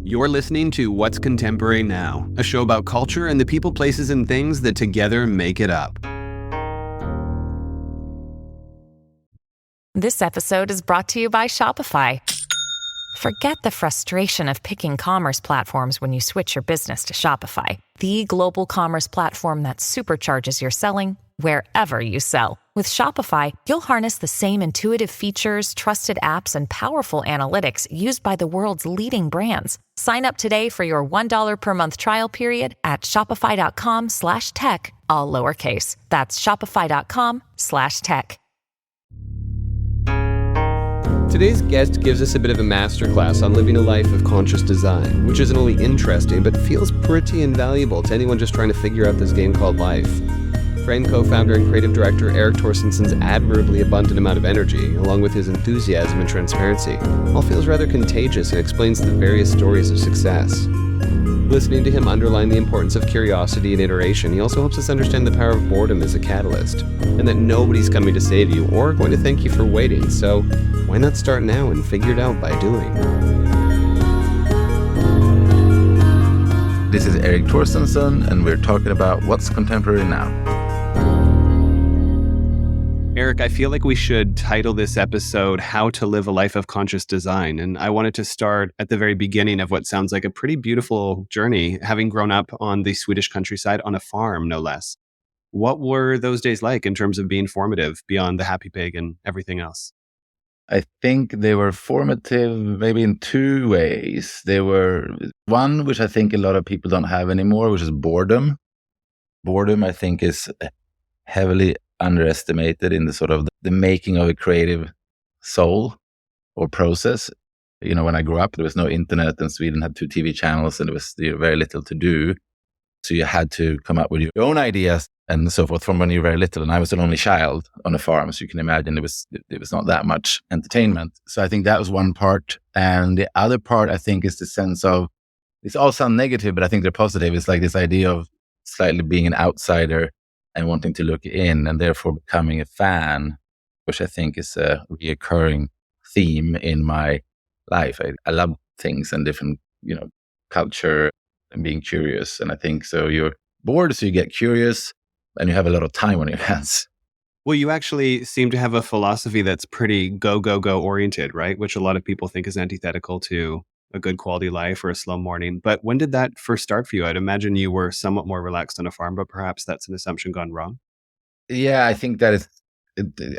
You're listening to What's Contemporary Now, a show about culture and the people, places, and things that together make it up. This episode is brought to you by Shopify. Forget the frustration of picking commerce platforms when you switch your business to Shopify, the global commerce platform that supercharges your selling wherever you sell. With Shopify, you'll harness the same intuitive features, trusted apps, and powerful analytics used by the world's leading brands. Sign up today for your $1 per month trial period at shopify.com/tech, all lowercase. That's shopify.com/tech. Today's guest gives us a bit of a masterclass on living a life of conscious design, which isn't only interesting, but feels pretty invaluable to anyone just trying to figure out this game called life. Friend, co-founder, and creative director Erik Torstensson's admirably abundant amount of energy, along with his enthusiasm and transparency, all feels rather contagious and explains the various stories of success. Listening to him underline the importance of curiosity and iteration, he also helps us understand the power of boredom as a catalyst, and that nobody's coming to save you or going to thank you for waiting, so why not start now and figure it out by doing? This is Erik Torstensson, and we're talking about what's contemporary now. Erik, I feel like we should title this episode How to Live a Life of Conscious Design. And I wanted to start at the very beginning of what sounds like a pretty beautiful journey, having grown up on the Swedish countryside on a farm, no less. What were those days like in terms of being formative beyond the happy pig and everything else? I think they were formative maybe in two ways. They were one, which I think a lot of people don't have anymore, which is boredom. Boredom, I think, is heavily underestimated in the sort of the making of a creative soul or process. You know, when I grew up, there was no internet, and Sweden had 2 TV channels, and there was very little to do. So you had to come up with your own ideas and so forth from when you were very little. And I was an only child on a farm, so you can imagine it was not that much entertainment. So I think that was one part. And the other part, I think, is the sense of, it's all sound negative, but I think they're positive. It's like this idea of slightly being an outsider and wanting to look in, and therefore becoming a fan, which I think is a recurring theme in my life. I love things and different, culture and being curious. And I think so you're bored, so you get curious, and you have a lot of time on your hands. Well, you actually seem to have a philosophy that's pretty go, go, go oriented, right? Which a lot of people think is antithetical to a good quality life or a slow morning. But when did that first start for you? I'd imagine you were somewhat more relaxed on a farm, but perhaps that's an assumption gone wrong. Yeah, I think that is,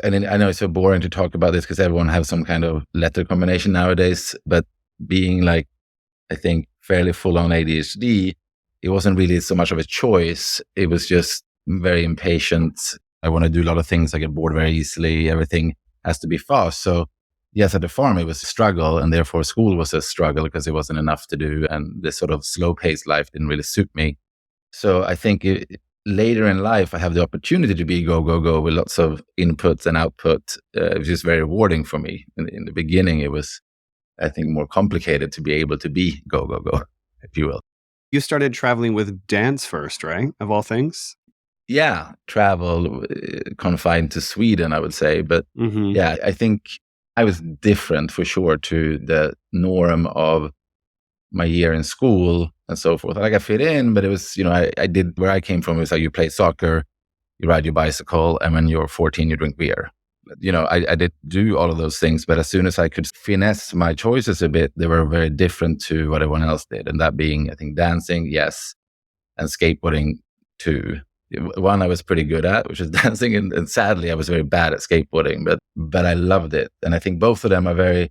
and I know it's so boring to talk about this because everyone has some kind of letter combination nowadays, but being like, I think, fairly full on ADHD, it wasn't really so much of a choice. It was just very impatient. I want to do a lot of things. I get bored very easily. Everything has to be fast. So yes, at the farm, it was a struggle, and therefore school was a struggle because it wasn't enough to do. And this sort of slow-paced life didn't really suit me. So I think later in life, I have the opportunity to be go, go, go with lots of inputs and output. It was just very rewarding for me. In the beginning, it was, I think, more complicated to be able to be go, go, go, if you will. You started traveling with dance first, right? Of all things? Yeah, travel confined to Sweden, I would say. But yeah, I think I was different for sure to the norm of my year in school and so forth. Like I fit in, but it was, I did, where I came from, it was like you play soccer, you ride your bicycle, and when you're 14, you drink beer. I did do all of those things, but as soon as I could finesse my choices a bit, they were very different to what everyone else did. And that being, I think, dancing, yes, and skateboarding too. One I was pretty good at, which is dancing, and sadly I was very bad at skateboarding, but I loved it. And I think both of them are very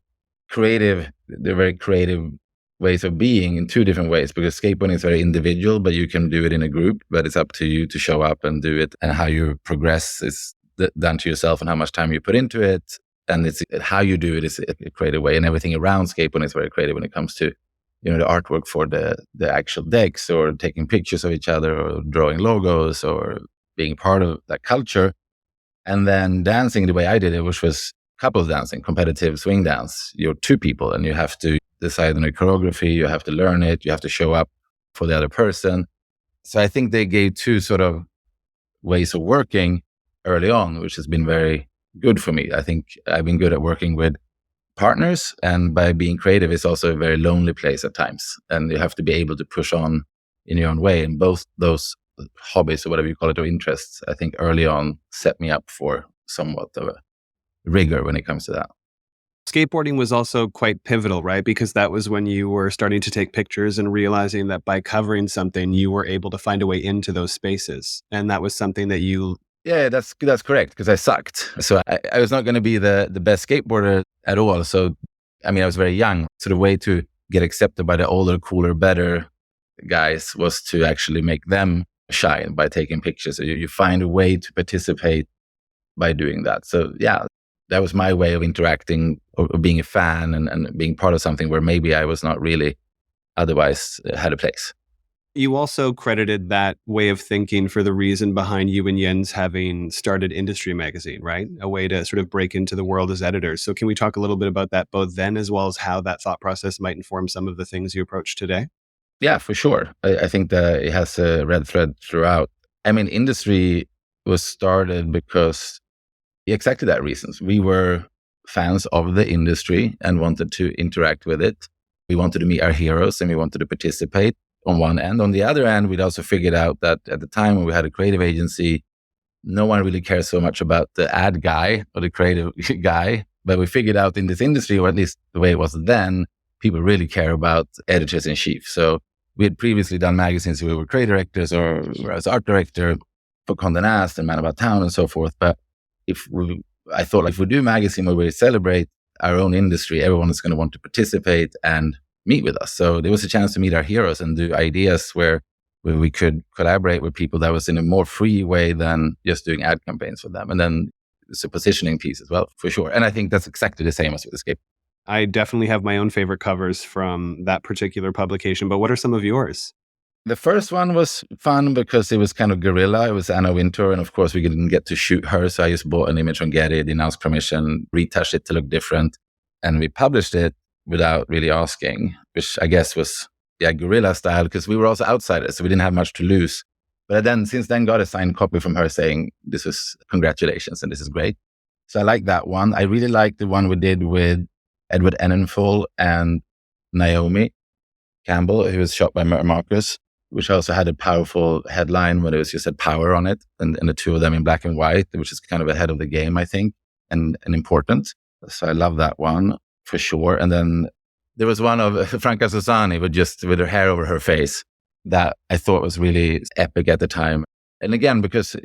creative. They're very creative ways of being in 2 different ways, because skateboarding is very individual, but you can do it in a group, but it's up to you to show up and do it. And how you progress is down to yourself and how much time you put into it. And it's how you do it is a creative way. And everything around skateboarding is very creative when it comes to the artwork for the actual decks, or taking pictures of each other, or drawing logos, or being part of that culture. And then dancing the way I did it, which was couples dancing, competitive swing dance. You're 2 people and you have to decide on a choreography, you have to learn it, you have to show up for the other person. So I think they gave 2 sort of ways of working early on, which has been very good for me. I think I've been good at working with partners, and by being creative, it's also a very lonely place at times. And you have to be able to push on in your own way. And both those hobbies, or whatever you call it, or interests, I think early on set me up for somewhat of a rigor when it comes to that. Skateboarding was also quite pivotal, right? Because that was when you were starting to take pictures and realizing that by covering something, you were able to find a way into those spaces. And that was something that you... Yeah, that's correct, because I sucked. So I was not going to be the best skateboarder at all. So, I mean, I was very young. So the way to get accepted by the older, cooler, better guys was to actually make them shine by taking pictures. So you find a way to participate by doing that. So yeah, that was my way of interacting or being a fan and being part of something where maybe I was not really otherwise had a place. You also credited that way of thinking for the reason behind you and Jens having started Industrie magazine, right? A way to sort of break into the world as editors. So can we talk a little bit about that both then as well as how that thought process might inform some of the things you approach today? Yeah, for sure. I think that it has a red thread throughout. I mean, Industrie was started because exactly that reasons. We were fans of the industry and wanted to interact with it. We wanted to meet our heroes and we wanted to participate on one end. On the other end, we'd also figured out that at the time when we had a creative agency, no one really cares so much about the ad guy or the creative guy. But we figured out in this industry, or at least the way it was then, people really care about editors in chief. So we had previously done magazines where we were creative directors or as art director for Condé Nast and Man About Town and so forth. But I thought if we do a magazine where we celebrate our own industry, everyone is going to want to participate and meet with us. So there was a chance to meet our heroes and do ideas where we could collaborate with people that was in a more free way than just doing ad campaigns for them. And then it's a positioning piece as well, for sure. And I think that's exactly the same as with Escape. I definitely have my own favorite covers from that particular publication, but what are some of yours? The first one was fun because it was kind of guerrilla. It was Anna Wintour, and of course we didn't get to shoot her, so I just bought an image on Getty, didn't ask permission, retouched it to look different, and we published it without really asking, which I guess was guerrilla style because we were also outsiders, so we didn't have much to lose. But then since then got a signed copy from her saying, this is congratulations and this is great. So I like that one. I really like the one we did with Edward Enninful and Naomi Campbell, who was shot by Marcus, which also had a powerful headline when it was just had power on it, and the two of them in black and white, which is kind of ahead of the game, I think, and important. So I love that one for sure. And then there was one of Franca Susani with her hair over her face that I thought was really epic at the time. And again, because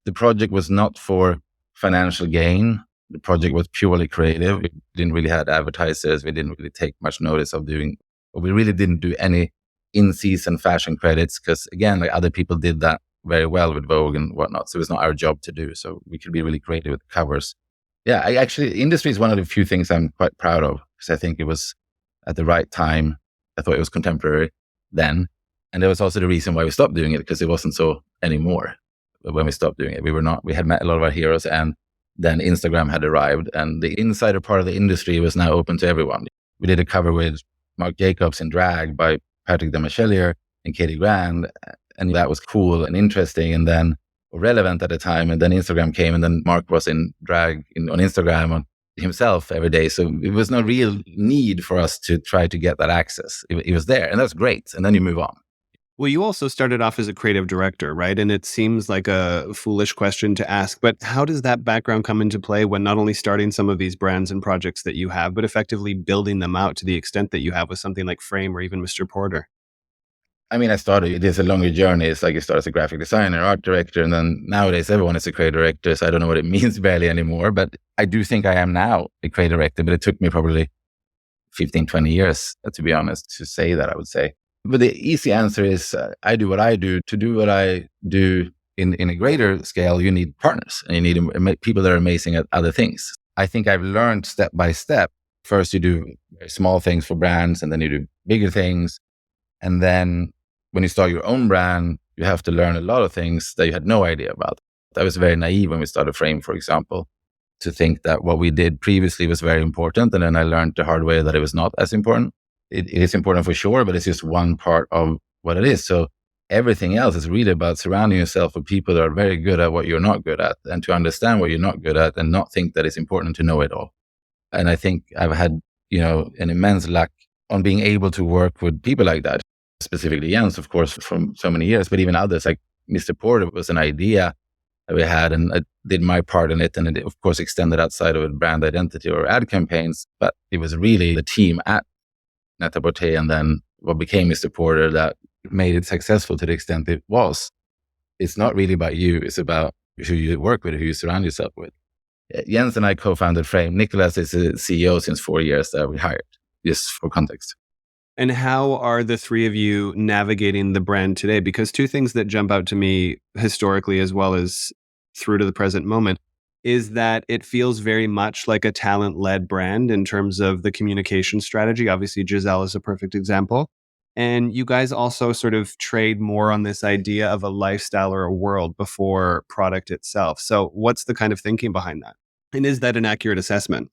the project was not for financial gain, the project was purely creative. We didn't really have advertisers. We didn't really take much notice of we really didn't do any in-season fashion credits because, again, like other people did that very well with Vogue and whatnot. So it was not our job to do. So we could be really creative with covers. Yeah, Industrie is one of the few things I'm quite proud of because I think it was at the right time. I thought it was contemporary then. And that was also the reason why we stopped doing it because it wasn't so anymore when we stopped doing it. We had met a lot of our heroes and then Instagram had arrived and the insider part of the industry was now open to everyone. We did a cover with Marc Jacobs in drag by Patrick Demachelier and Katie Grand. And that was cool and interesting and then relevant at the time. And then Instagram came and then Mark was in drag on Instagram on himself every day. So it was no real need for us to try to get that access. It was there and that's great. And then you move on. Well, you also started off as a creative director, right? And it seems like a foolish question to ask, but how does that background come into play when not only starting some of these brands and projects that you have, but effectively building them out to the extent that you have with something like Frame or even Mr. Porter? I mean, it is a longer journey. It's like you start as a graphic designer, art director, and then nowadays everyone is a creative director. So I don't know what it means barely anymore, but I do think I am now a creative director, but it took me probably 15, 20 years, to be honest, to say that, I would say. But the easy answer is I do what I do. To do what I do in a greater scale, you need partners and you need people that are amazing at other things. I think I've learned step by step. First, you do very small things for brands and then you do bigger things. And then when you start your own brand, you have to learn a lot of things that you had no idea about. I was very naive when we started Frame, for example, to think that what we did previously was very important. And then I learned the hard way that it was not as important. It is important for sure, but it's just one part of what it is. So everything else is really about surrounding yourself with people that are very good at what you're not good at and to understand what you're not good at and not think that it's important to know it all. And I think I've had an immense luck on being able to work with people like that. Specifically Jens, of course, from so many years, but even others like Mr. Porter was an idea that we had, and I did my part in it. And it, of course, extended outside of a brand identity or ad campaigns. But it was really the team at Net-a-Porter and then what became Mr. Porter that made it successful to the extent it was. It's not really about you. It's about who you work with, who you surround yourself with. Jens and I co-founded Frame. Nicholas is a CEO since 4 years that we hired, just for context. And how are the three of you navigating the brand today? Because two things that jump out to me historically as well as through to the present moment is that it feels very much like a talent-led brand in terms of the communication strategy. Obviously, Gisele is a perfect example. And you guys also sort of trade more on this idea of a lifestyle or a world before product itself. So what's the kind of thinking behind that? And is that an accurate assessment?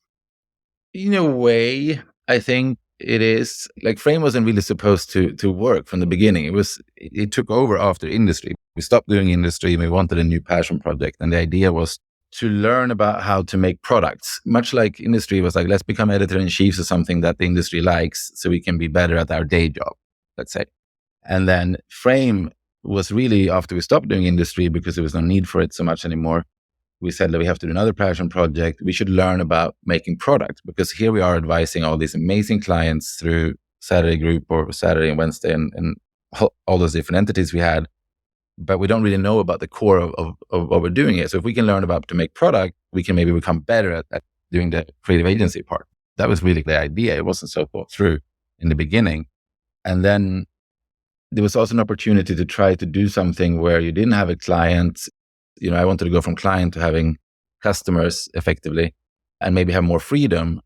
In a way, I think it is. Like Frame wasn't really supposed to work from the beginning. It took over after Industrie. We stopped doing Industrie and we wanted a new passion project. And the idea was to learn about how to make products. Much like Industrie was like, let's become editor-in-chiefs of something that the industry likes so we can be better at our day job, let's say. And then Frame was really after we stopped doing Industrie because there was no need for it so much anymore. We said that we have to do another passion project. We should learn about making product because here we are advising all these amazing clients through Saturday Group or Saturday and Wednesday and all those different entities we had. But we don't really know about the core of what we're doing here. So if we can learn about to make product, we can maybe become better at doing the creative agency part. That was really the idea. It wasn't so thought through in the beginning. And then there was also an opportunity to try to do something where you didn't have a client. I wanted to go from client to having customers effectively and maybe have more freedom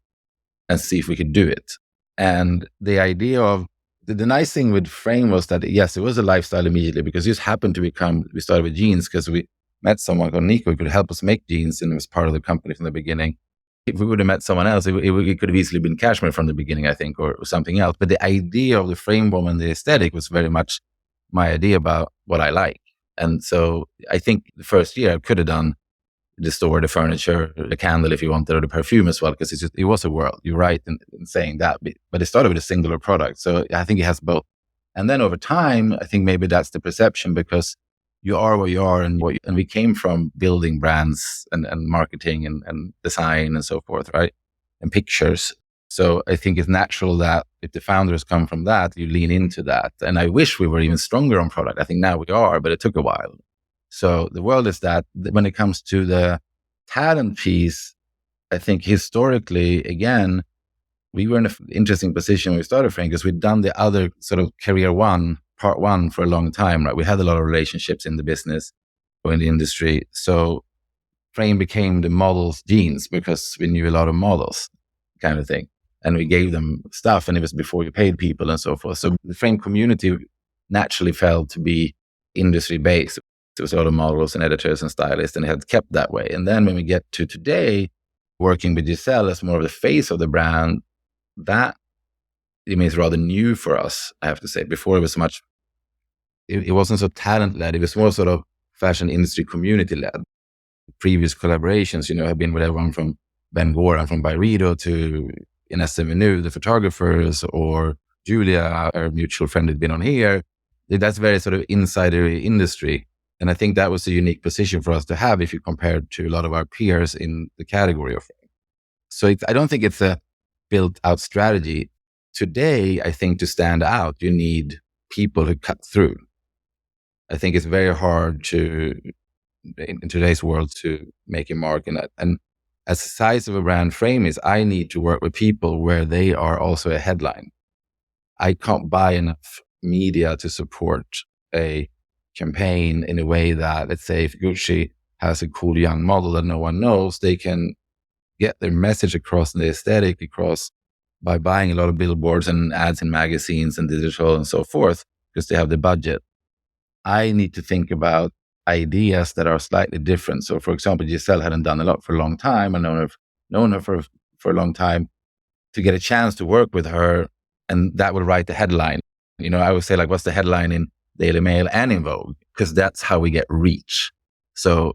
and see if we could do it. And the idea of the nice thing with Frame was that, yes, it was a lifestyle immediately because it just happened to we started with jeans because we met someone called Nico who could help us make jeans and it was part of the company from the beginning. If we would have met someone else, it could have easily been cashmere from the beginning, I think, or something else. But the idea of the frame bomb and the aesthetic was very much my idea about what I like. And so I think the first year I could have done the store, the furniture, the candle if you wanted, or the perfume as well, because it was a world. You're right in saying that. But it started with a singular product. So I think it has both. And then over time, I think maybe that's the perception because you are what you are and we came from building brands and marketing and design and so forth, right? And pictures. So I think it's natural that if the founders come from that, you lean into that. And I wish we were even stronger on product. I think now we are, but it took a while. So the world is that when it comes to the talent piece, I think historically, again, we were in an interesting position when we started Frame because we'd done the other sort of part one for a long time, right? We had a lot of relationships in the business or in the industry. So Frame became the models' jeans because we knew a lot of models kind of thing. And we gave them stuff and it was before you paid people and so forth. So the Frame community naturally felt to be industry based. There was a lot of models and editors and stylists and it had kept that way. And then when we get to today, working with Gisele as more of the face of the brand, that it means rather new for us, I have to say. Before it was much, it wasn't so talent-led. It was more sort of fashion industry community-led. Previous collaborations, have been with everyone from Ben Gore and from Byredo to Ines Menu, the photographers, or Julia, our mutual friend who'd been on here. That's very sort of insider industry. And I think that was a unique position for us to have if you compare it to a lot of our peers in the category of Frame. So I don't think it's a built out strategy. Today, I think to stand out, you need people who cut through. I think it's very hard in today's world to make a mark in that. And as the size of a brand Frame is, I need to work with people where they are also a headline. I can't buy enough media to support a campaign in a way that, let's say, if Gucci has a cool young model that no one knows, they can get their message across and the aesthetic across by buying a lot of billboards and ads in magazines and digital and so forth, because they have the budget. I need to think about ideas that are slightly different. So, for example, Gisele hadn't done a lot for a long time. I've known her for a long time. To get a chance to work with her, and that would write the headline. I would say, like, what's the headline in Daily Mail and in Vogue? Because that's how we get reach. So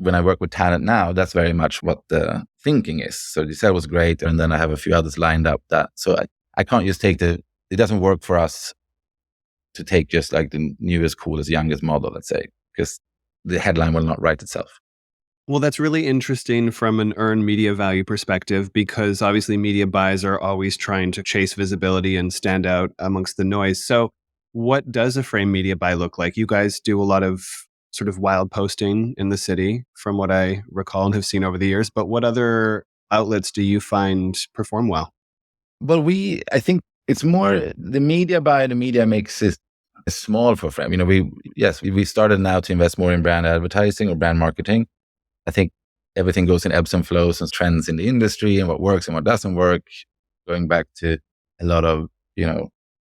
when I work with talent now, that's very much what the thinking is. So Gisele was great. And then I have a few others lined up so I can't just take it doesn't work for us to take just like the newest, coolest, youngest model, let's say, because the headline will not write itself. Well, that's really interesting from an earned media value perspective, because obviously media buys are always trying to chase visibility and stand out amongst the noise. So what does a frame media buy look like? You guys do a lot of sort of wild posting in the city, from what I recall and have seen over the years. But what other outlets do you find perform well? Well, I think it's more the media buy, the media makes it small for frame. We started now to invest more in brand advertising or brand marketing. I think everything goes in ebbs and flows and trends in the industry and what works and what doesn't work, going back to a lot of,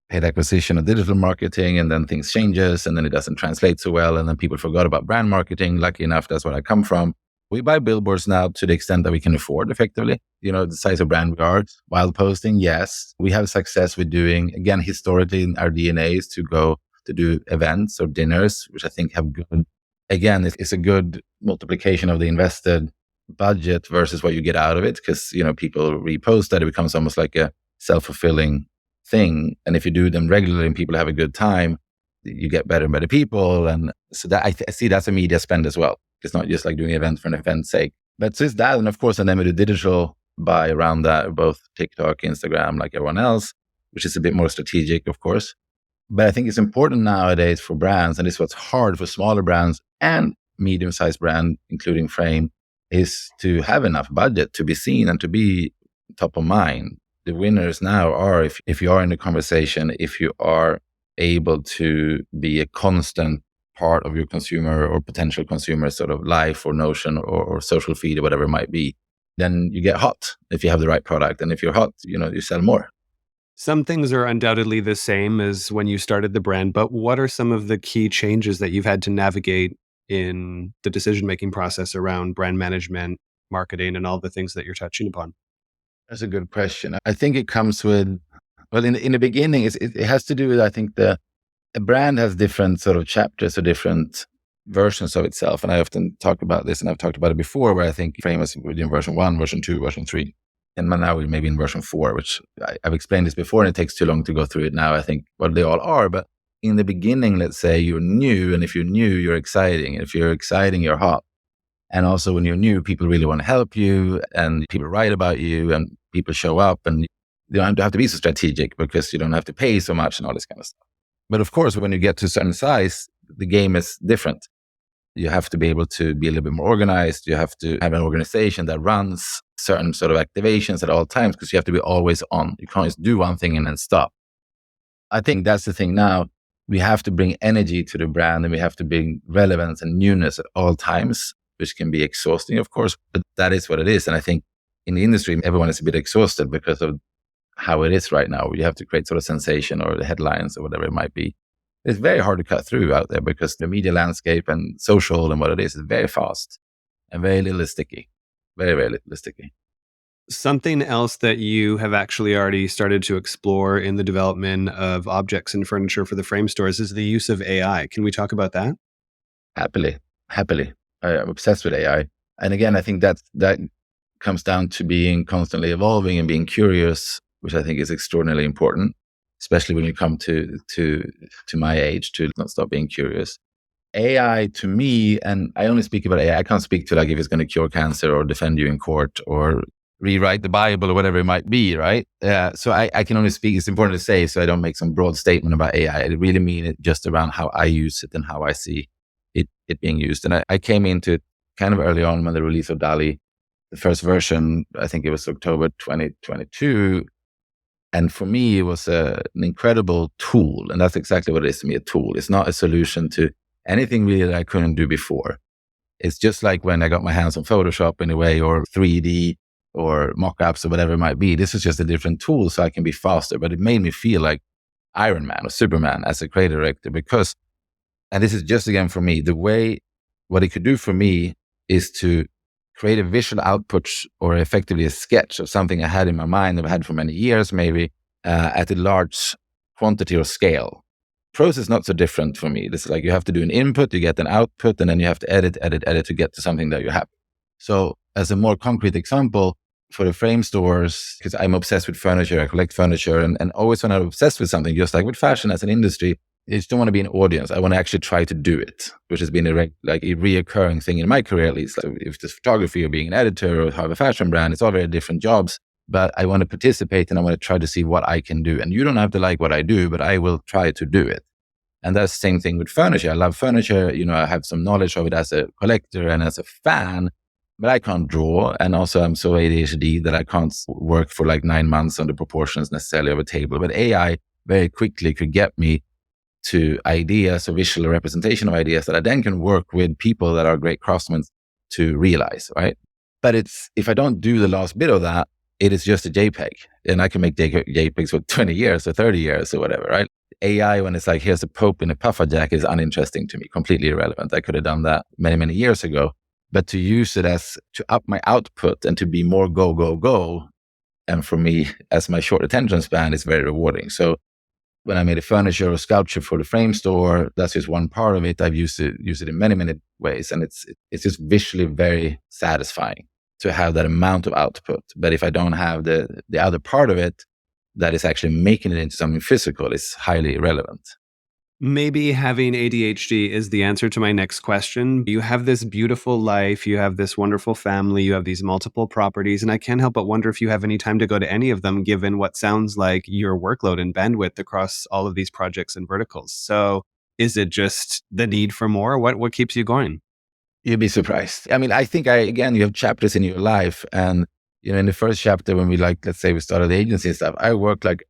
paid acquisition of digital marketing, and then things changes and then it doesn't translate so well. And then people forgot about brand marketing. Lucky enough, that's where I come from. We buy billboards now to the extent that we can afford effectively. The size of brand we are. Wild posting, yes. We have success with doing, again, historically in our DNA is to go to do events or dinners, which I think have good, again, it's a good multiplication of the invested budget versus what you get out of it. Because, people repost that, it becomes almost like a self-fulfilling thing. And if you do them regularly and people have a good time, you get better and better people. And so that I see that's a media spend as well. It's not just like doing an event for an event's sake. But so it's that. And of course, and then we do digital buy around that, both TikTok, Instagram, like everyone else, which is a bit more strategic, of course. But I think it's important nowadays for brands, and it's what's hard for smaller brands and medium-sized brand, including Frame, is to have enough budget to be seen and to be top of mind. The winners now are, if you are in the conversation, if you are able to be a constant part of your consumer or potential consumer sort of life or notion or social feed or whatever it might be, then you get hot if you have the right product. And if you're hot, you sell more. Some things are undoubtedly the same as when you started the brand, but what are some of the key changes that you've had to navigate in the decision-making process around brand management, marketing, and all the things that you're touching upon? That's a good question. I think it comes with, well, in the beginning, it has to do with, I think, a brand has different sort of chapters or different versions of itself. And I often talk about this, and I've talked about it before, where I think Frame was in version 1, version 2, version 3. And now we're maybe in version 4, which I've explained this before, and it takes too long to go through it now, I think, what they all are. But in the beginning, let's say you're new, and if you're new, you're exciting. If you're exciting, you're hot. And also when you're new, people really want to help you, and people write about you, and people show up, and you don't have to be so strategic because you don't have to pay so much and all this kind of stuff. But of course, when you get to a certain size, the game is different. You have to be able to be a little bit more organized. You have to have an organization that runs certain sort of activations at all times, because you have to be always on. You can't just do one thing and then stop. I think that's the thing now. We have to bring energy to the brand, and we have to bring relevance and newness at all times, which can be exhausting, of course, but that is what it is. And I think in the industry, everyone is a bit exhausted because of how it is right now. You have to create sort of sensation or the headlines or whatever it might be. It's very hard to cut through out there because the media landscape and social and what it is very fast and very little sticky. Very, very little sticky. Something else that you have actually already started to explore in the development of objects and furniture for the Frame stores is the use of AI. Can we talk about that? Happily. I'm obsessed with AI. And again, I think that comes down to being constantly evolving and being curious, which I think is extraordinarily important, especially when you come to my age, to not stop being curious. AI to me, and I only speak about AI, I can't speak to like if it's going to cure cancer or defend you in court or rewrite the Bible or whatever it might be, right? So I can only speak, it's important to say, so I don't make some broad statement about AI. I really mean it just around how I use it and how I see it being used. And I came into it kind of early on when the release of DALL-E, the first version, I think it was October 2022. And for me, it was an incredible tool. And that's exactly what it is to me, a tool. It's not a solution to anything really that I couldn't do before. It's just like when I got my hands on Photoshop in a way, or 3D or mock-ups or whatever it might be. This is just a different tool so I can be faster. But it made me feel like Iron Man or Superman as a creative director because, and this is just again for me, what it could do for me is to create a visual output or effectively a sketch of something I had in my mind, I've had for many years maybe, at a large quantity or scale. process not so different for me. This is like you have to do an input, you get an output, and then you have to edit to get to something that you're happy. So as a more concrete example, for the frame stores, because I'm obsessed with furniture, I collect furniture, and always when I'm obsessed with something, just like with fashion as an industry, I just don't want to be an audience. I want to actually try to do it, which has been a reoccurring thing in my career, at least. Like if it's photography or being an editor or have a fashion brand, it's all very different jobs. But I want to participate and I want to try to see what I can do. And you don't have to like what I do, but I will try to do it. And that's the same thing with furniture. I love furniture. I have some knowledge of it as a collector and as a fan, but I can't draw. And also I'm so ADHD that I can't work for like 9 months on the proportions necessarily of a table. But AI very quickly could get me to ideas or visual representation of ideas that I then can work with people that are great craftsmen to realize, right? But if I don't do the last bit of that, it is just a JPEG. And I can make JPEGs for 20 years or 30 years or whatever, right? AI, when it's like, here's a Pope in a puffer jacket, is uninteresting to me, completely irrelevant. I could have done that many, many years ago. But to use it as to up my output and to be more go, go, go. And for me, as my short attention span, is very rewarding. So when I made a furniture or sculpture for the frame store, that's just one part of it. I've used it in many, many ways. And it's just visually very satisfying to have that amount of output. But if I don't have the other part of it, that is actually making it into something physical, is highly irrelevant. Maybe having ADHD is the answer to my next question. You have this beautiful life, you have this wonderful family, you have these multiple properties, and I can't help but wonder if you have any time to go to any of them, given what sounds like your workload and bandwidth across all of these projects and verticals. So is it just the need for more? What keeps you going? You'd be surprised. I mean, I think again, you have chapters in your life. And, in the first chapter, when we let's say we started the agency and stuff, I worked like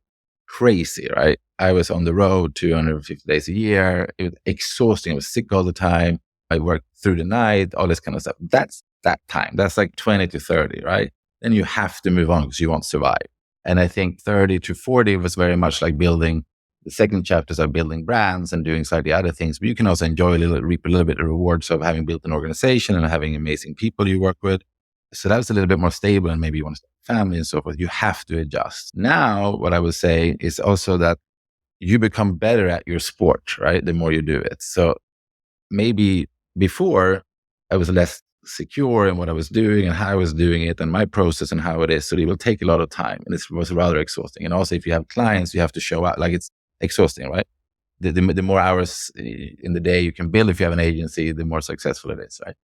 crazy, right? I was on the road 250 days a year. It was exhausting. I was sick all the time. I worked through the night, all this kind of stuff. That's that time. That's like 20 to 30, right? Then you have to move on because you won't survive. And I think 30 to 40 was very much like building. The second chapters are building brands and doing slightly other things, but you can also reap a little bit of rewards of having built an organization and having amazing people you work with. So that was a little bit more stable, and maybe you want to start a family and so forth. You have to adjust. Now, what I would say is also that you become better at your sport, right? The more you do it. So maybe before I was less secure in what I was doing and how I was doing it and my process and how it is. So it will take a lot of time, and it was rather exhausting. And also if you have clients, you have to show up. Like it's exhausting, right? The more hours in the day you can build if you have an agency, the more successful it is, right?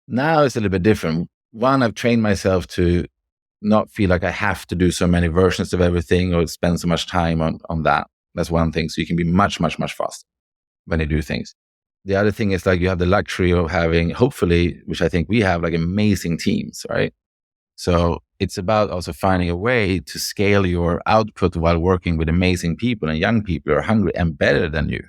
Now it's a little bit different. One, I've trained myself to not feel like I have to do so many versions of everything or spend so much time on that. That's one thing. So you can be much, much, much faster when you do things. The other thing is like you have the luxury of having, hopefully, which I think we have, like amazing teams, right? So it's about also finding a way to scale your output while working with amazing people, and young people who are hungry and better than you,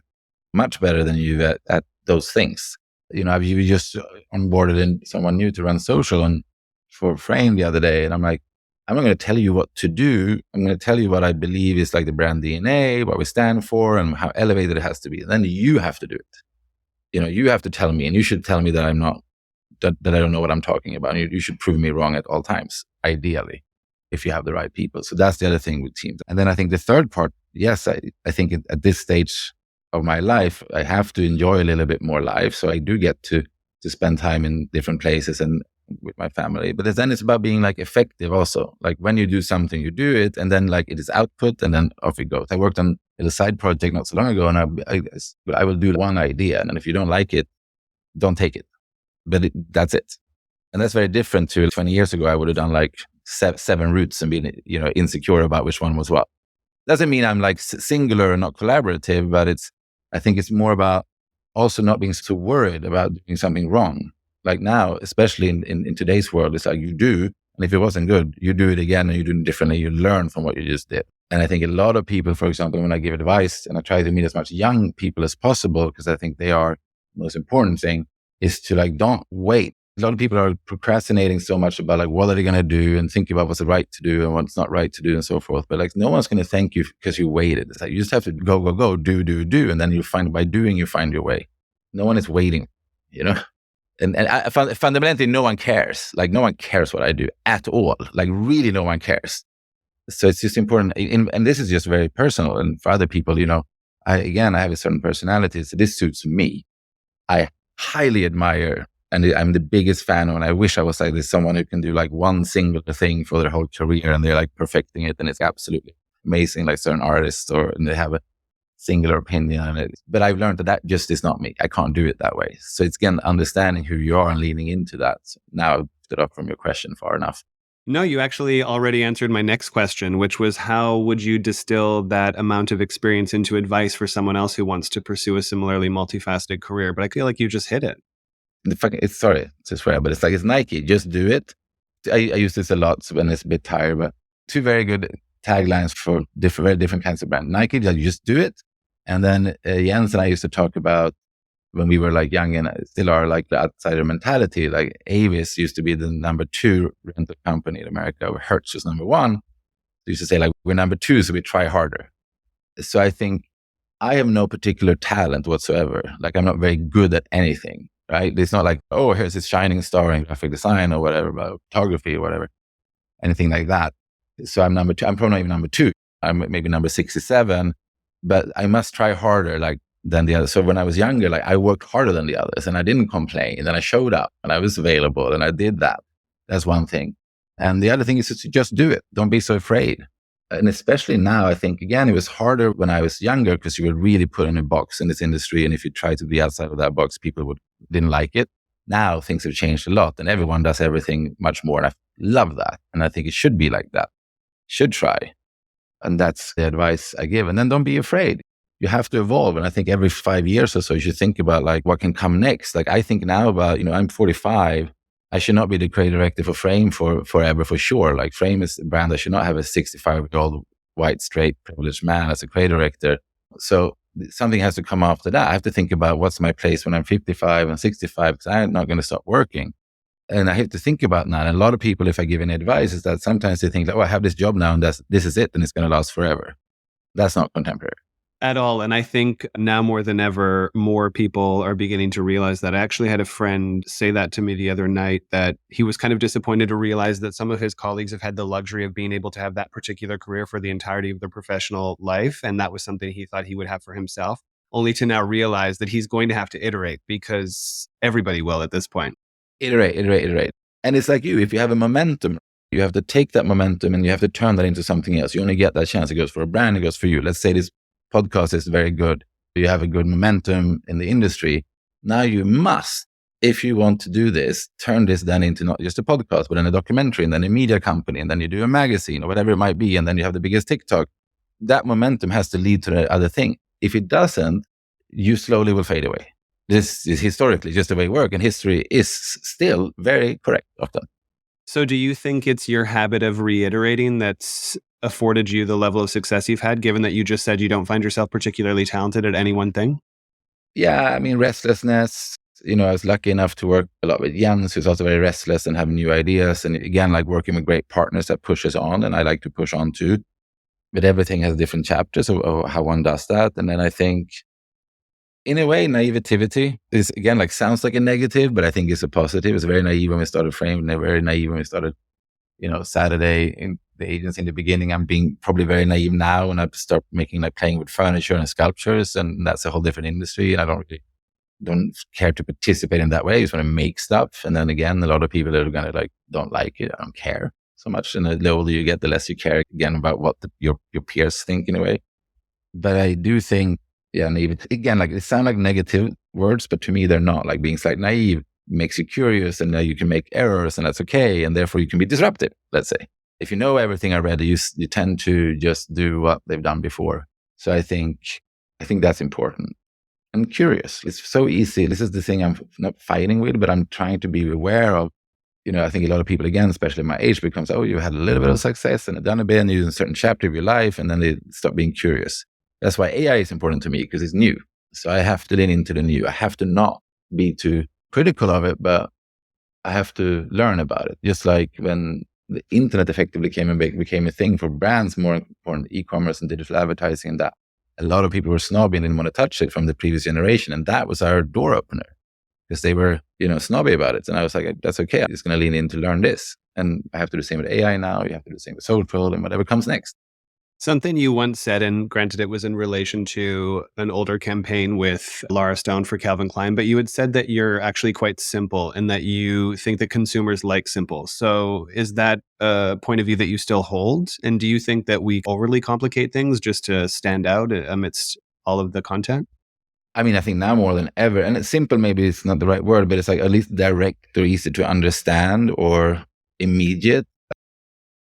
much better than you at those things. I've just onboarded in someone new to run social and for Frame the other day. And I'm like, I'm not going to tell you what to do. I'm going to tell you what I believe is like the brand DNA, what we stand for, and how elevated it has to be. And then you have to do it. You have to tell me, and you should tell me that I'm not, that I don't know what I'm talking about. And you should prove me wrong at all times, ideally, if you have the right people. So that's the other thing with teams. And then I think the third part, yes, I think at this stage of my life, I have to enjoy a little bit more life. So I do get to spend time in different places and with my family. But then it's about being like effective also. Like when you do something, you do it, and then like it is output, and then off it goes. I worked on a side project not so long ago, and I will do one idea, and if you don't like it, don't take it. But that's it. And that's very different to 20 years ago. I would have done like seven routes and been insecure about which one was what. Doesn't mean I'm like singular and not collaborative, but I think it's more about also not being so worried about doing something wrong. Like now, especially in today's world, it's like you do, and if it wasn't good, you do it again and you do it differently. You learn from what you just did. And I think a lot of people, for example, when I give advice, and I try to meet as much young people as possible, because I think they are the most important thing, is to like, don't wait. A lot of people are procrastinating so much about like, what are they going to do, and think about what's right to do and what's not right to do and so forth. But like, no one's going to thank you because you waited. It's like, you just have to go, do. And then you find, by doing, you find your way. No one is waiting, And I found, fundamentally, no one cares. Like, no one cares what I do at all. Like, really, no one cares. So it's just important. And this is just very personal. And for other people, I have a certain personality, so this suits me. I highly admire, and I'm the biggest fan of, and I wish I was like this, someone who can do like one single thing for their whole career and they're like perfecting it and it's absolutely amazing, like certain artists, and they have a singular opinion on it. But I've learned that just is not me. I can't do it that way. So it's again, understanding who you are and leaning into that. So now I've stood up from your question far enough. No, you actually already answered my next question, which was how would you distill that amount of experience into advice for someone else who wants to pursue a similarly multifaceted career? But I feel like you just hit it. Sorry to swear, but it's Nike, just do it. I use this a lot when it's a bit tired, but two very good taglines for very different kinds of brands. Nike, just do it. And then Jens and I used to talk about when we were like young and still are like the outsider mentality. Like Avis used to be the number 2 rental company in America, where Hertz was number 1. They used to say like, we're number 2, so we try harder. So I think I have no particular talent whatsoever. Like I'm not very good at anything, right? It's not like, oh, here's this shining star in graphic design or whatever, about photography or whatever, anything like that. So I'm number 2. I'm probably not even number 2. I'm maybe number 67, but I must try harder than the others. So when I was younger, like I worked harder than the others and I didn't complain. And then I showed up and I was available and I did that. That's one thing. And the other thing is to just do it. Don't be so afraid. And especially now, I think, again, it was harder when I was younger because you were really put in a box in this industry. And if you tried to be outside of that box, people didn't like it. Now things have changed a lot and everyone does everything much more. And I love that. And I think it should be like that. Should try. And that's the advice I give. And then don't be afraid. You have to evolve. And I think every 5 years or so, you should think about like what can come next. Like I think now about, I'm 45. I should not be the creative director for Frame for forever, for sure. Like Frame is a brand that should not have a 65-year-old white, straight, privileged man as a creative director. So something has to come after that. I have to think about what's my place when I'm 55 and 65, because I'm not going to stop working. And I have to think about that. And a lot of people, if I give any advice, is that sometimes they think, like, oh, I have this job now and this is it and it's going to last forever. That's not contemporary. At all. And I think now more than ever, more people are beginning to realize that. I actually had a friend say that to me the other night, that he was kind of disappointed to realize that some of his colleagues have had the luxury of being able to have that particular career for the entirety of their professional life. And that was something he thought he would have for himself, only to now realize that he's going to have to iterate because everybody will at this point. Iterate. And it's like if you have a momentum, you have to take that momentum and you have to turn that into something else. You only get that chance. It goes for a brand, it goes for you. Let's say this podcast is very good. You have a good momentum in the industry. Now you must, if you want to do this, turn this then into not just a podcast, but then a documentary and then a media company. And then you do a magazine or whatever it might be. And then you have the biggest TikTok. That momentum has to lead to the other thing. If it doesn't, you slowly will fade away. This is historically just the way it works. And history is still very correct often. So do you think it's your habit of reiterating that's afforded you the level of success you've had, given that you just said you don't find yourself particularly talented at any one thing? Yeah, restlessness. I was lucky enough to work a lot with Jens, who's also very restless and have new ideas. And again, like working with great partners that pushes on, and I like to push on too. But everything has different chapters of how one does that. And then I think, in a way, naivety is, again, like sounds like a negative, but I think it's a positive. It's very naive when we started Frame, and very naive when we started, Saturday in the agency in the beginning. I'm being probably very naive now when I start making playing with furniture and sculptures, and that's a whole different industry. And I don't care to participate in that way. I just want to make stuff. And then again, a lot of people are going to don't like it. I don't care so much. And the older you get, the less you care again about what your peers think in a way. But I do think, naivety, again, it sound like negative words, but to me, they're not. Like being slightly naive makes you curious, and you can make errors, and that's okay. And therefore you can be disruptive, let's say. If you know everything already, you tend to just do what they've done before. So I think that's important. And curious. It's so easy. This is the thing I'm not fighting with, but I'm trying to be aware of. I think a lot of people, again, especially my age, becomes, oh, you had a little bit of success and done a bit, and you're in a certain chapter of your life, and then they stop being curious. That's why AI is important to me, because it's new. So I have to lean into the new. I have to not be too critical of it, but I have to learn about it. Just like when the internet effectively became a thing for brands, more important, e-commerce and digital advertising, and that a lot of people were snobby and didn't want to touch it from the previous generation. And that was our door opener, because they were, snobby about it. And I was like, that's okay. I'm just going to lean in to learn this. And I have to do the same with AI now. You have to do the same with social and whatever comes next. Something you once said, and granted it was in relation to an older campaign with Lara Stone for Calvin Klein, but you had said that you're actually quite simple and that you think that consumers like simple. So is that a point of view that you still hold? And do you think that we overly complicate things just to stand out amidst all of the content? I mean, I think now more than ever, and it's simple, maybe it's not the right word, but it's like at least direct or easy to understand or immediate.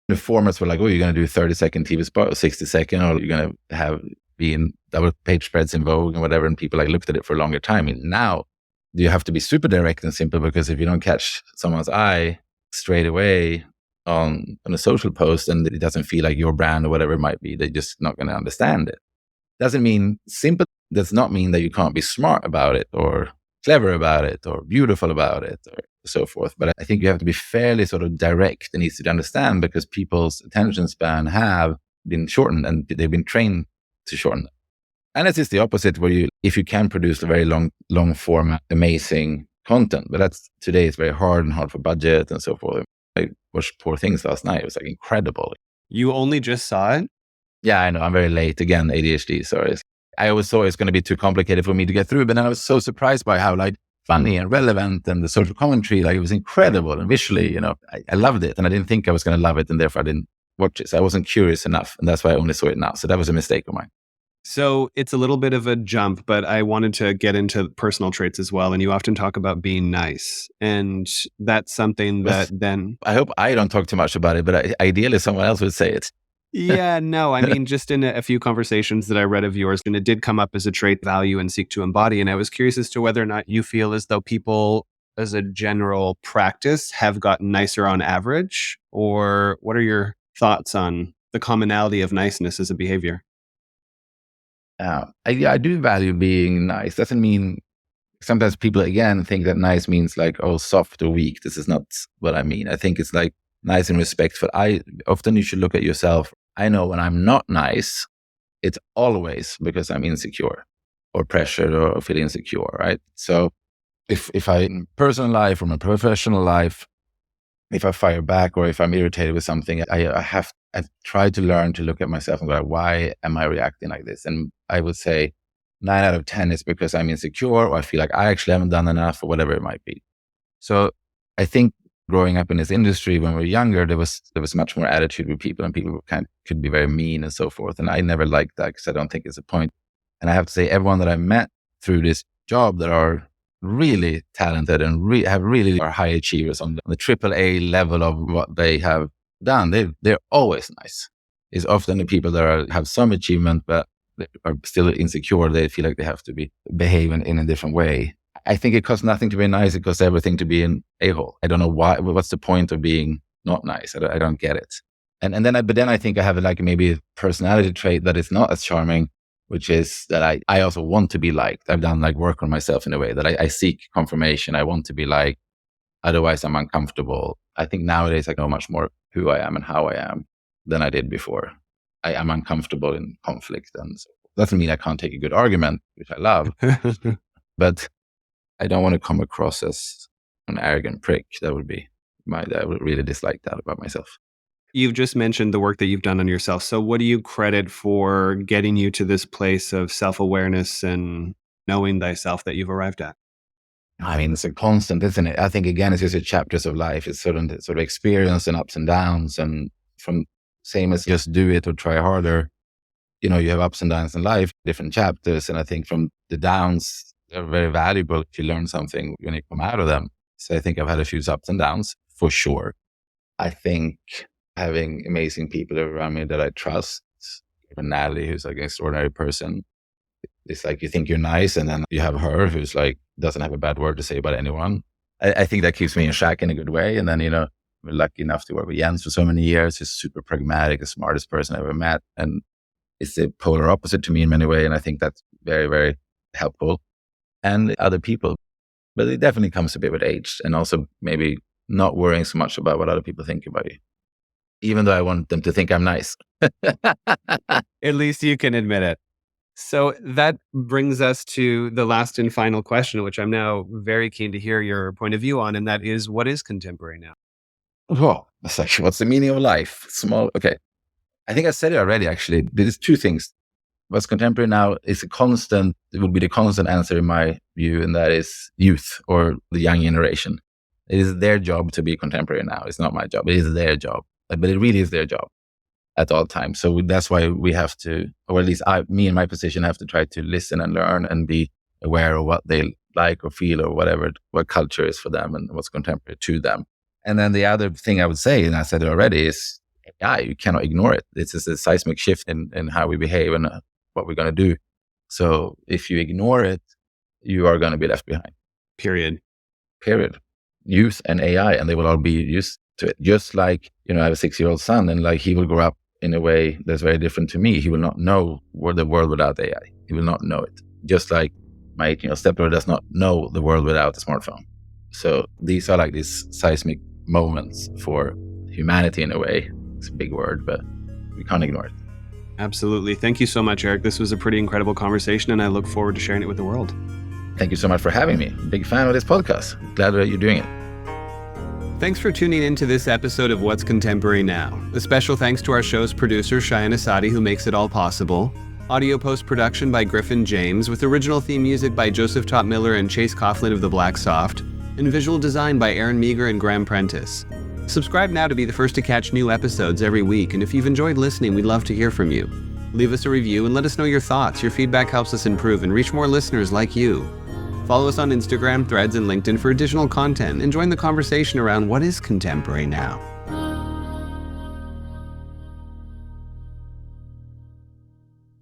The formats were like, oh, you're going to do a 30-second TV spot or 60-second, or you're going to have be in double page spreads in Vogue and whatever. And people like looked at it for a longer time. And now you have to be super direct and simple, because if you don't catch someone's eye straight away on a social post and it doesn't feel like your brand or whatever it might be, they're just not going to understand it. Doesn't mean simple, does not mean that you can't be smart about it or clever about it or beautiful about it or so forth. But I think you have to be fairly sort of direct and easy to understand, because people's attention span have been shortened and they've been trained to shorten. And it is the opposite, where if you can produce a very long form, amazing content, but today it's very hard for budget and so forth. I watched Poor Things last night. It was like incredible. You only just saw it? Yeah, I know. I'm very late. Again, ADHD, sorry. I always thought it was going to be too complicated for me to get through, but then I was so surprised by how funny and relevant, and the social commentary, it was incredible. And visually, I loved it, and I didn't think I was going to love it, and therefore I didn't watch it. So I wasn't curious enough, and that's why I only saw it now. So that was a mistake of mine. So it's a little bit of a jump, but I wanted to get into personal traits as well. And you often talk about being nice. And that's something that then... I hope I don't talk too much about it, but ideally someone else would say it. Yeah, no, I mean, just in a few conversations that I read of yours, and it did come up as a trait, value and seek to embody. And I was curious as to whether or not you feel as though people, as a general practice, have gotten nicer on average, or what are your thoughts on the commonality of niceness as a behavior? I do value being nice. Doesn't mean, sometimes people again think that nice means like, oh, soft or weak. This is not what I mean. I think it's like nice and respectful. Often you should look at yourself. I know when I'm not nice, it's always because I'm insecure or pressured or feel insecure, right? So if I, in personal life or my professional life, if I fire back or if I'm irritated with something, I've tried to learn to look at myself and go, why am I reacting like this? And I would say 9 out of 10 is because I'm insecure, or I feel like I actually haven't done enough, or whatever it might be. So I think growing up in this industry when we were younger, there was much more attitude with people, and people could be very mean and so forth. And I never liked that, because I don't think it's a point. And I have to say, everyone that I've met through this job that are really talented and really are high achievers on the AAA level of what they have done, they're always nice. It's often the people that have some achievement but they are still insecure. They feel like they have to behave in a different way. I think it costs nothing to be nice. It costs everything to be an a-hole. I don't know why. What's the point of being not nice? I don't get it. And then I think I have like maybe a personality trait that is not as charming, which is that I also want to be liked. I've done like work on myself in a way that I seek confirmation. I want to be liked. Otherwise, I'm uncomfortable. I think nowadays I know much more who I am and how I am than I did before. I am uncomfortable in conflict, and so doesn't mean I can't take a good argument, which I love, but I don't want to come across as an arrogant prick. I would really dislike that about myself. You've just mentioned the work that you've done on yourself. So what do you credit for getting you to this place of self-awareness and knowing thyself that you've arrived at? I mean, it's a constant, isn't it? I think, again, it's just chapters of life. It's sort of experience and ups and downs, and from same as just do it or try harder. You have ups and downs in life, different chapters. And I think from the downs, they're very valuable if you learn something when you come out of them. So I think I've had a few ups and downs for sure. I think having amazing people around me that I trust, even Natalie, who's like an extraordinary person. It's like you think you're nice, and then you have her who's like doesn't have a bad word to say about anyone. I think that keeps me in check in a good way. And then, I'm lucky enough to work with Jens for so many years. He's super pragmatic, the smartest person I ever met. And it's the polar opposite to me in many ways. And I think that's very, very helpful. And other people. But it definitely comes a bit with age, and also maybe not worrying so much about what other people think about you, even though I want them to think I'm nice. At least you can admit it. So that brings us to the last and final question, which I'm now very keen to hear your point of view on, and that is, what is contemporary now? Oh, that's actually, what's the meaning of life? Okay. I think I said it already, actually. There's two things. What's contemporary now is it would be the constant answer in my view, and that is youth or the young generation. It is their job to be contemporary now. It's not my job. It is their job. But it really is their job at all times. So that's why we have to, or at least me in my position have to try to listen and learn and be aware of what they like or feel or whatever, what culture is for them and what's contemporary to them. And then the other thing I would say, and I said it already, is AI. You cannot ignore it. It's just a seismic shift in how we behave and what we're going to do. So if you ignore it, you are going to be left behind. Period. Youth and AI, and they will all be used to it. Just like, I have a 6-year-old son, and like he will grow up in a way that's very different to me. He will not know the world without AI. He will not know it. Just like my 18-year-old stepdaughter does not know the world without a smartphone. So these are like these seismic moments for humanity in a way. It's a big word, but we can't ignore it. Absolutely. Thank you so much, Erik. This was a pretty incredible conversation, and I look forward to sharing it with the world. Thank you so much for having me. Big fan of this podcast. Glad that you're doing it. Thanks for tuning in to this episode of What's Contemporary Now. A special thanks to our show's producer, Cheyenne Asadi, who makes it all possible. Audio post-production by Griffin James, with original theme music by Joseph Top Miller and Chase Coughlin of The Black Soft, and visual design by Aaron Meager and Graham Prentice. Subscribe now to be the first to catch new episodes every week, and if you've enjoyed listening, we'd love to hear from you. Leave us a review and let us know your thoughts. Your feedback helps us improve and reach more listeners like you. Follow us on Instagram, Threads, and LinkedIn for additional content and join the conversation around what is contemporary now.